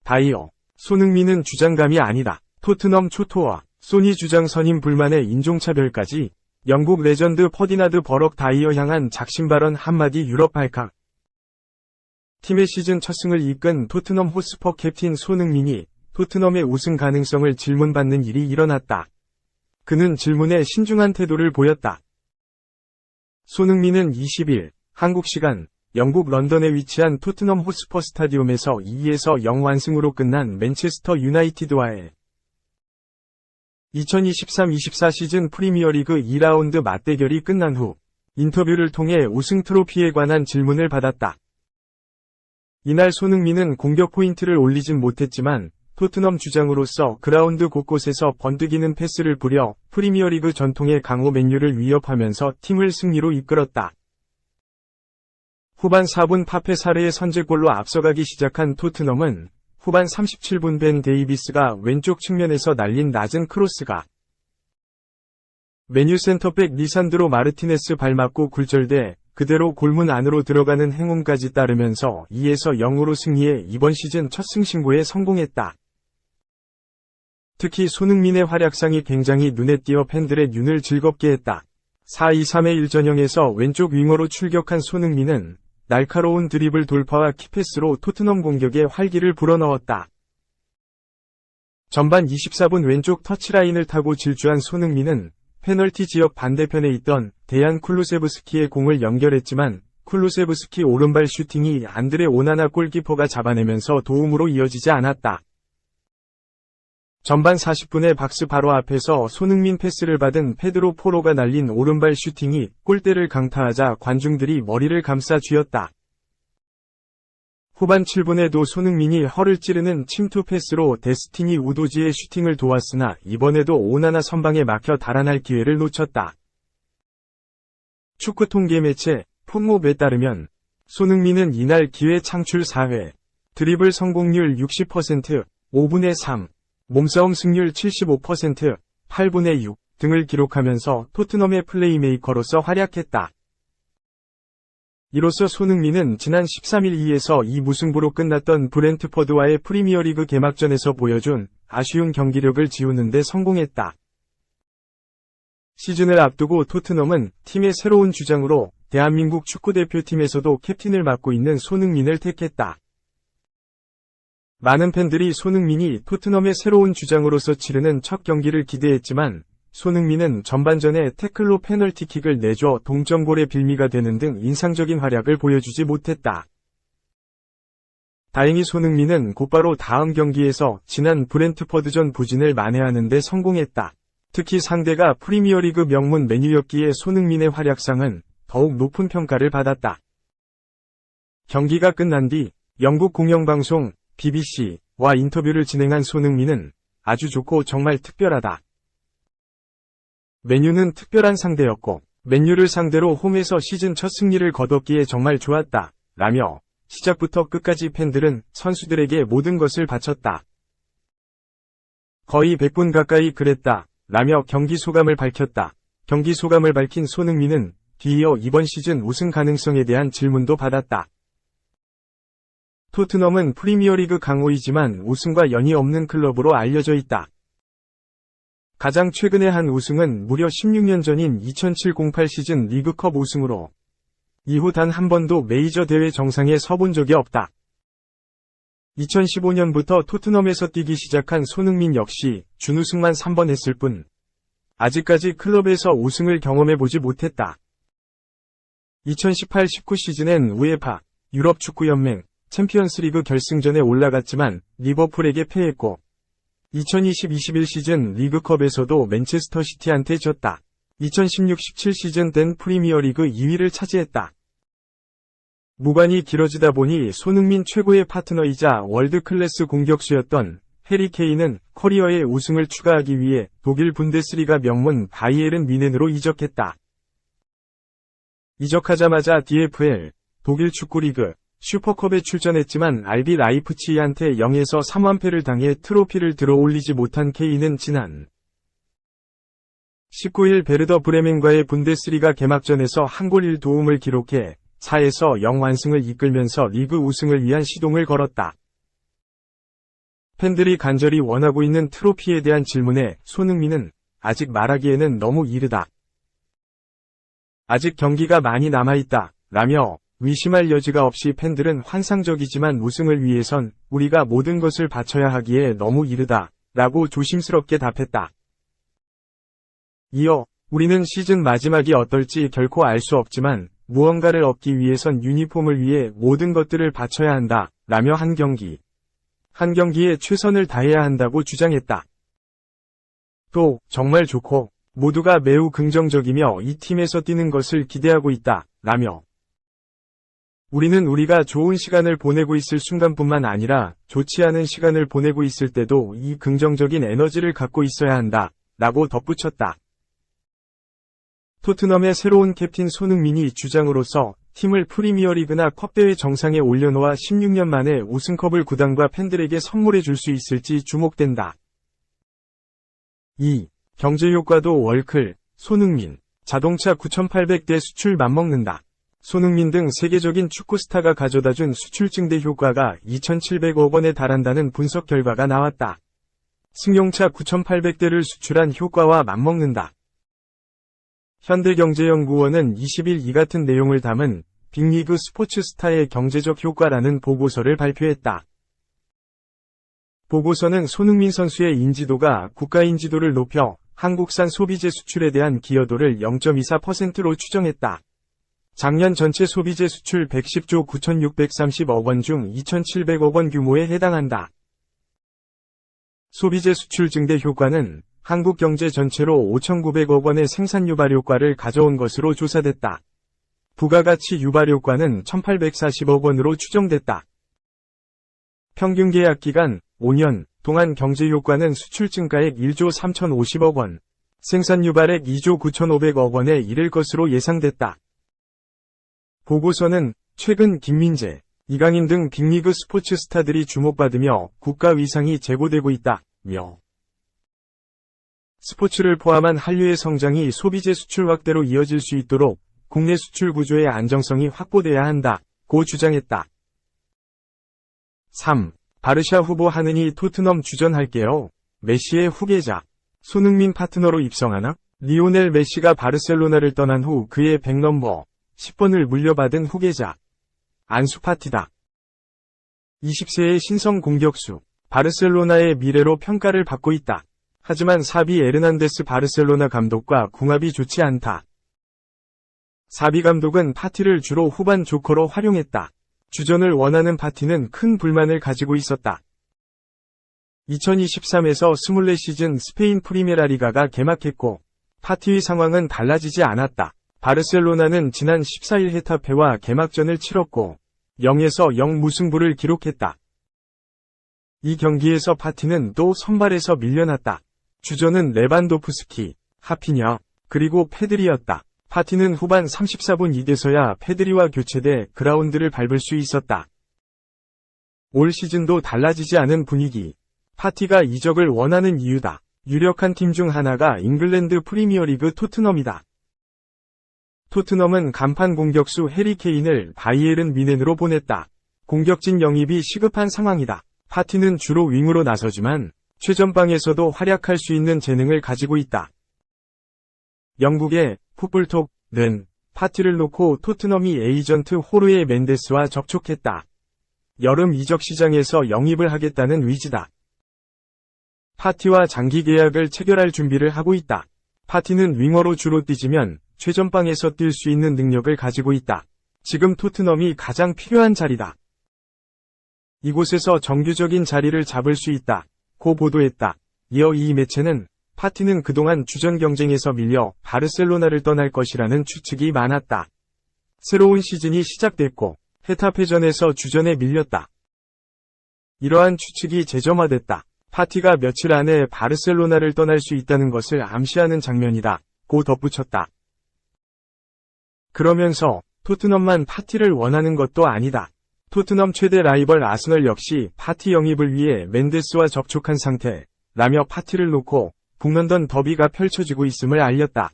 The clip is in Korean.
다이어. 손흥민은 주장감이 아니다. 토트넘 초토화. 소니 주장 선임 불만에 인종차별까지. 영국 레전드 퍼디나드 버럭 다이어 향한 작심 발언 한마디 유럽 발칵. 팀의 시즌 첫 승을 이끈 토트넘 호스퍼 캡틴 손흥민이 토트넘의 우승 가능성을 질문받는 일이 일어났다. 그는 질문에 신중한 태도를 보였다. 손흥민은 20일 한국 시간 영국 런던에 위치한 토트넘 호스퍼 스타디움에서 2-0 완승으로 끝난 맨체스터 유나이티드와의 2023-24 시즌 프리미어리그 2라운드 맞대결이 끝난 후 인터뷰를 통해 우승 트로피에 관한 질문을 받았다. 이날 손흥민은 공격 포인트를 올리진 못했지만 토트넘 주장으로서 그라운드 곳곳에서 번뜩이는 패스를 뿌려 프리미어리그 전통의 강호 맨유를 위협하면서 팀을 승리로 이끌었다. 후반 4분 파페 사르의 선제골로 앞서가기 시작한 토트넘은 후반 37분 벤 데이비스가 왼쪽 측면에서 날린 낮은 크로스가 맨유 센터백 리산드로 마르티네스 발 맞고 굴절돼 그대로 골문 안으로 들어가는 행운까지 따르면서 2-0으로 승리해 이번 시즌 첫 승신고에 성공했다. 특히 손흥민의 활약상이 굉장히 눈에 띄어 팬들의 눈을 즐겁게 했다. 4-2-3-1 전형에서 왼쪽 윙어로 출격한 손흥민은 날카로운 드리블 돌파와 키패스로 토트넘 공격에 활기를 불어넣었다. 전반 24분 왼쪽 터치라인을 타고 질주한 손흥민은 페널티 지역 반대편에 있던 데얀 쿨루세브스키의 공을 연결했지만 쿨루세브스키 오른발 슈팅이 안드레 오나나 골키퍼가 잡아내면서 도움으로 이어지지 않았다. 전반 40분에 박스 바로 앞에서 손흥민 패스를 받은 페드로 포로가 날린 오른발 슈팅이 골대를 강타하자 관중들이 머리를 감싸 쥐었다. 후반 7분에도 손흥민이 허를 찌르는 침투 패스로 데스티니 우도지의 슈팅을 도왔으나 이번에도 오나나 선방에 막혀 달아날 기회를 놓쳤다. 축구 통계 매체 폼몹에 따르면 손흥민은 이날 기회 창출 4회, 드리블 성공률 60%, 5분의 3, 몸싸움 승률 75%, 8분의 6 등을 기록하면서 토트넘의 플레이메이커로서 활약했다. 이로써 손흥민은 지난 13일 2-2 무승부로 끝났던 브렌트퍼드와의 프리미어리그 개막전에서 보여준 아쉬운 경기력을 지우는 데 성공했다. 시즌을 앞두고 토트넘은 팀의 새로운 주장으로 대한민국 축구대표팀에서도 캡틴을 맡고 있는 손흥민을 택했다. 많은 팬들이 손흥민이 토트넘의 새로운 주장으로서 치르는 첫 경기를 기대했지만 손흥민은 전반전에 태클로 페널티킥을 내줘 동점골의 빌미가 되는 등 인상적인 활약을 보여주지 못했다. 다행히 손흥민은 곧바로 다음 경기에서 지난 브렌트퍼드전 부진을 만회하는 데 성공했다. 특히 상대가 프리미어리그 명문 맨유였기에 손흥민의 활약상은 더욱 높은 평가를 받았다. 경기가 끝난 뒤 영국 공영방송 BBC와 인터뷰를 진행한 손흥민은 아주 좋고 정말 특별하다. 맨유는 특별한 상대였고 맨유를 상대로 홈에서 시즌 첫 승리를 거뒀기에 정말 좋았다. 라며 시작부터 끝까지 팬들은 선수들에게 모든 것을 바쳤다. 거의 100분 가까이 그랬다. 라며 경기 소감을 밝혔다. 경기 소감을 밝힌 손흥민은 뒤이어 이번 시즌 우승 가능성에 대한 질문도 받았다. 토트넘은 프리미어리그 강호이지만 우승과 연이 없는 클럽으로 알려져 있다. 가장 최근에 한 우승은 무려 16년 전인 2007-08 시즌 리그컵 우승으로 이후 단 한 번도 메이저 대회 정상에 서본 적이 없다. 2015년부터 토트넘에서 뛰기 시작한 손흥민 역시 준우승만 3번 했을 뿐 아직까지 클럽에서 우승을 경험해보지 못했다. 2018-19 시즌엔 우에파 유럽 축구연맹 챔피언스리그 결승전에 올라갔지만 리버풀에게 패했고 2020-21 시즌 리그컵에서도 맨체스터 시티한테 졌다. 2016-17 시즌 땐 프리미어리그 2위를 차지했다. 무관이 길어지다 보니 손흥민 최고의 파트너이자 월드클래스 공격수였던 해리 케인은 커리어의 우승을 추가하기 위해 독일 분데스리가 명문 바이에른 뮌헨으로 이적했다. 이적하자마자 DFL, 독일 축구리그, 슈퍼컵에 출전했지만 RB 라이프치히한테 0에서 3완패를 당해 트로피를 들어 올리지 못한 케인은 지난 19일 베르더 브레멘과의 분데스리가 개막전에서 한 골 1도움을 기록해 4에서 0 완승을 이끌면서 리그 우승을 위한 시동을 걸었다. 팬들이 간절히 원하고 있는 트로피에 대한 질문에 손흥민은 아직 말하기에는 너무 이르다. 아직 경기가 많이 남아있다. 라며 의심할 여지가 없이 팬들은 환상적이지만 우승을 위해선 우리가 모든 것을 바쳐야 하기에 너무 이르다. 라고 조심스럽게 답했다. 이어 우리는 시즌 마지막이 어떨지 결코 알 수 없지만 무언가를 얻기 위해선 유니폼을 위해 모든 것들을 바쳐야 한다. 라며 한 경기에 최선을 다해야 한다고 주장했다. 또 정말 좋고 모두가 매우 긍정적이며 이 팀에서 뛰는 것을 기대하고 있다. 라며 우리는 우리가 좋은 시간을 보내고 있을 순간뿐만 아니라 좋지 않은 시간을 보내고 있을 때도 이 긍정적인 에너지를 갖고 있어야 한다. 라고 덧붙였다. 토트넘의 새로운 캡틴 손흥민이 주장으로서 팀을 프리미어리그나 컵대회 정상에 올려놓아 16년 만에 우승컵을 구단과 팬들에게 선물해 줄 수 있을지 주목된다. 2. 경제효과도 월클, 손흥민, 자동차 9,800대 수출 맞먹는다. 손흥민 등 세계적인 축구 스타가 가져다준 수출 증대 효과가 2,700억 원에 달한다는 분석 결과가 나왔다. 승용차 9,800대를 수출한 효과와 맞먹는다. 현대경제연구원은 20일 이 같은 내용을 담은 빅리그 스포츠 스타의 경제적 효과라는 보고서를 발표했다. 보고서는 손흥민 선수의 인지도가 국가 인지도를 높여 한국산 소비재 수출에 대한 기여도를 0.24%로 추정했다. 작년 전체 소비재 수출 110조 9,630억 원 중 2,700억 원 규모에 해당한다. 소비재 수출 증대 효과는 한국 경제 전체로 5,900억 원의 생산 유발 효과를 가져온 것으로 조사됐다. 부가가치 유발 효과는 1,840억 원으로 추정됐다. 평균 계약 기간 5년 동안 경제 효과는 수출 증가액 1조 3,050억 원, 생산 유발액 2조 9,500억 원에 이를 것으로 예상됐다. 보고서는 최근 김민재, 이강인 등 빅리그 스포츠 스타들이 주목받으며 국가 위상이 제고되고 있다며 스포츠를 포함한 한류의 성장이 소비재 수출 확대로 이어질 수 있도록 국내 수출 구조의 안정성이 확보돼야 한다고 주장했다. 3. 바르샤 후보 하느니 토트넘 주전할게요. 메시의 후계자. 손흥민 파트너로 입성하나? 리오넬 메시가 바르셀로나를 떠난 후 그의 100넘버 10번을 물려받은 후계자. 안수 파티다. 20세의 신성 공격수. 바르셀로나의 미래로 평가를 받고 있다. 하지만 사비 에르난데스 바르셀로나 감독과 궁합이 좋지 않다. 사비 감독은 파티를 주로 후반 조커로 활용했다. 주전을 원하는 파티는 큰 불만을 가지고 있었다. 2023에서 24시즌 스페인 프리메라리가가 개막했고 파티의 상황은 달라지지 않았다. 바르셀로나는 지난 14일 헤타페와 개막전을 치렀고 0에서 0 무승부를 기록했다. 이 경기에서 파티는 또 선발에서 밀려났다. 주전은 레반도프스키, 하피냐, 그리고 페드리였다. 파티는 후반 34분 이돼서야 페드리와 교체돼 그라운드를 밟을 수 있었다. 올 시즌도 달라지지 않은 분위기. 파티가 이적을 원하는 이유다. 유력한 팀 중 하나가 잉글랜드 프리미어리그 토트넘이다. 토트넘은 간판 공격수 해리 케인을 바이에른 뮌헨으로 보냈다. 공격진 영입이 시급한 상황이다. 파티는 주로 윙으로 나서지만 최전방에서도 활약할 수 있는 재능을 가지고 있다. 영국의 풋볼톡은 파티를 놓고 토트넘이 에이전트 호르헤 멘데스와 접촉했다. 여름 이적 시장에서 영입을 하겠다는 의지다. 파티와 장기 계약을 체결할 준비를 하고 있다. 파티는 윙어로 주로 뛰지만 최전방에서 뛸 수 있는 능력을 가지고 있다. 지금 토트넘이 가장 필요한 자리다. 이곳에서 정규적인 자리를 잡을 수 있다. 고 보도했다. 이어 이 매체는 파티는 그동안 주전 경쟁에서 밀려 바르셀로나를 떠날 것이라는 추측이 많았다. 새로운 시즌이 시작됐고 헤타페전에서 주전에 밀렸다. 이러한 추측이 재점화됐다. 파티가 며칠 안에 바르셀로나를 떠날 수 있다는 것을 암시하는 장면이다. 고 덧붙였다. 그러면서 토트넘만 파티를 원하는 것도 아니다. 토트넘 최대 라이벌 아스널 역시 파티 영입을 위해 멘데스와 접촉한 상태, 라며 파티를 놓고 북런던 더비가 펼쳐지고 있음을 알렸다.